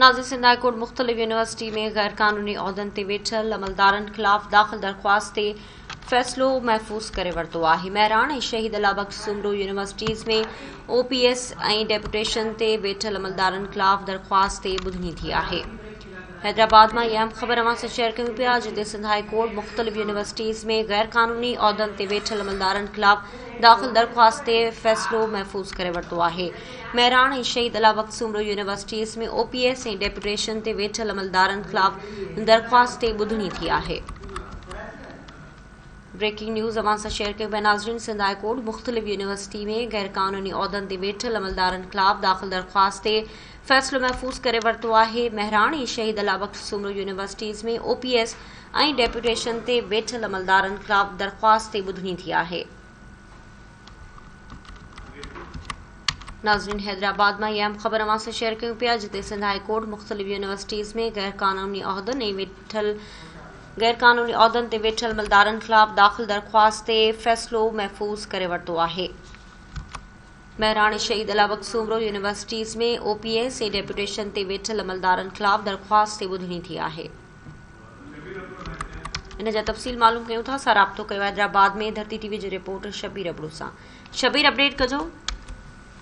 Nazir Sindh high court मुख़्तलिफ़ university में गैर कानूनी उहदनि ते वेठल अमलदारनि ख़िलाफ़ दाख़िल दरख़्वास्त ते फ़ैसिलो महफ़ूज़ करे वरितो आहे। महिराण ऐं शहीद अलाबख्श सुमरो यूनिवर्सिटीज़ में OPS ऐं डेपुटेशन ते वेठल अमलदारनि ख़िलाफ़ दरख़्वास्त ते ॿुधणी थी आहे। हैदराबाद में यह अहम ख़बर अवां सां शेयर कयूं पिया, जिते सिंध हाई कोर्ट मुख़्तलिफ़ यूनिवर्सिटीज़ में गैर कानूनी उहदनि ते वेठल अमलदारनि ख़िलाफ़ दाख़िल दरख़्वास्त ते फ़ैसिलो महफ़ूज़ करे वरितो आहे। महिराण ऐं शहीद अलाबख्श सुमरो यूनिवर्सिटीज़ में OPS ऐं डेपुटेशन ते वेठल अमलदारनि ख़िलाफ़ दरख़्वास्त ते ॿुधणी थी आहे। ब्रेकिंग न्यूज़ अवां सां शेयर कयूं पिया नाज़रीन। सिंध हाई कोर्ट मुख़्तलिफ़ यूनिवर्सिटी में गैर कानूनी उहदनि ते वेठल अमलदारनि ख़िलाफ़ दाख़िल दरख़्वास्त ते फ़ैसिलो महफ़ूज़ करे वरितो आहे। महिराण ऐं शहीद अलाबख्श सुमरो यूनिवर्सिटीज़ में OPS ऐं डेपुटेशन ते वेठल अमलदारनि ख़िलाफ़ दरख़्वास्त ते ॿुधणी थी आहे। नाज़रीन, हैदराबाद में यह अहम ख़बर अवां सां शेयर कयूं पिया, जिते सिंध हाई कोर्ट मुख़्तलिफ़ यूनिवर्सिटीज़ में गैर कानूनी उहदनि ते वेठल अमलदारनि ख़िलाफ़ दाख़िल दरख़्वास्त ते फ़ैसिलो महफ़ूज़ करे वरितो आहे। महिराण शहीद अलाबख्श सुमरो यूनिवर्सिटीज़ में OPS ऐं डेपुटेशन ते वेठल अमलदारनि ख़िलाफ़ दरख़्वास्त ते ॿुधणी थी आहे। इन जा तफ़सील मालूम कयूं था। असां राब्तो कयो हैदराबाद में धरती TV जे रिपोर्टर शबीर अबड़ू सां। शबीर, अपडेट कजो।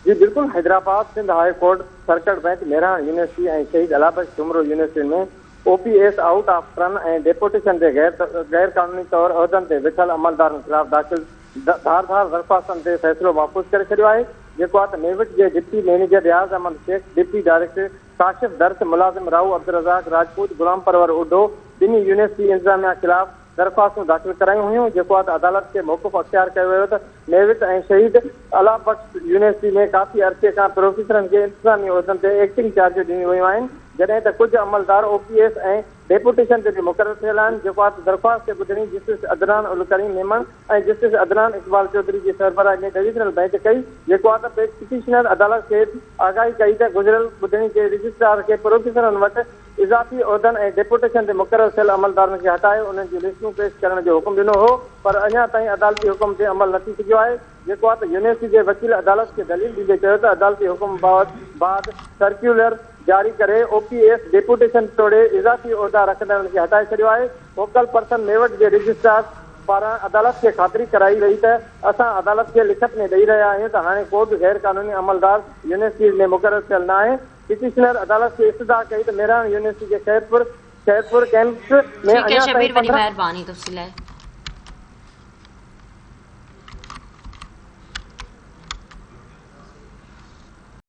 जी बिल्कुल, Hyderabad Sindh high court circuit bench Mehran university ऐं शहीद अलाबख्श सुमरो यूनिवर्सिटी में OPS आउट ऑफ टर्न ऐं डेपुटेशन ते गैर कानूनी तौर उहदनि ते वेठल अमलदारनि ख़िलाफ़ दाख़िल धारदार दरख़्वास्तनि ते फ़ैसिलो महफ़ूज़ करे छॾियो आहे, जेको आहे मेवट जे डिप्टी मैनेजर रियाज़ अहमद शेख, डिप्टी डायरेक्टर काशिफ दर्श, मुलाज़िम राऊ अब्दुल राजपूत, गुलाम परवर उडो ॿिन्ही यूनिवर्सिटी इंतज़ामिया ख़िलाफ़ दरख़्वास्तूं दाख़िल करायूं हुयूं, जेको आहे अदालत खे मौक़ुफ़ अख़्तियार कयो वियो त मेविट ऐं शहीद अलाबख्श यूनिवर्सिटी में काफ़ी अरसे खां प्रोफेसरनि खे इंतज़ामी उहदनि ते एक्टिंग चार्ज ॾिनियूं वयूं आहिनि, जॾहिं त कुझु अमलदार OPS ऐं डेपुटेशन ते बि मुक़ररु थियल आहिनि, जेको आहे दरख़्वास्त ते ॿुधणी जस्टिस अदनान उल करीम मेमन ऐं जस्टिस अदनान इक़बाल चौधरी जी सरबराही में डिवीज़नल बेंच कई, जेको आहे त पिटिशनर अदालत खे आगाही कई त गुज़िरियल ॿुधणी जे रजिस्ट्रार खे प्रोफेसरनि वटि इज़ाफ़ी उहदनि ऐं डेपुटेशन ते मुक़ररु थियल अमलदारनि खे हटाए उन्हनि जूं लिस्टूं पेश करण जो हुकुम ॾिनो हो, पर अञा ताईं अदालती हुकुम ते अमल न थी सघियो आहे, जेको आहे त यूनिवर्सिटी जे वकील अदालत खे दलील ॾींदे चयो त अदालती हुकुम बाद सर्क्यूलर जारी करे OPS डेपुटेशन तोड़े इज़ाफ़ी उहिदा रखंदड़नि खे हटाए छॾियो आहे। फोकल पर्सन मेवट जे रजिस्ट्रार पारां अदालत खे ख़ातिरी कराई वई त असां अदालत खे लिखत में ॾेई रहिया आहियूं त हाणे को बि गैर कानूनी अमलदार यूनिवर्सिटी में मुक़ररु थियल न आहे। पिटिशनर अदालत खे इस्तदा कई त महिराण यूनिवर्सिटी जे खैरपुर कैंपस में ठीक है शबीर, वॾी महिरबानी तफ़सील आहे।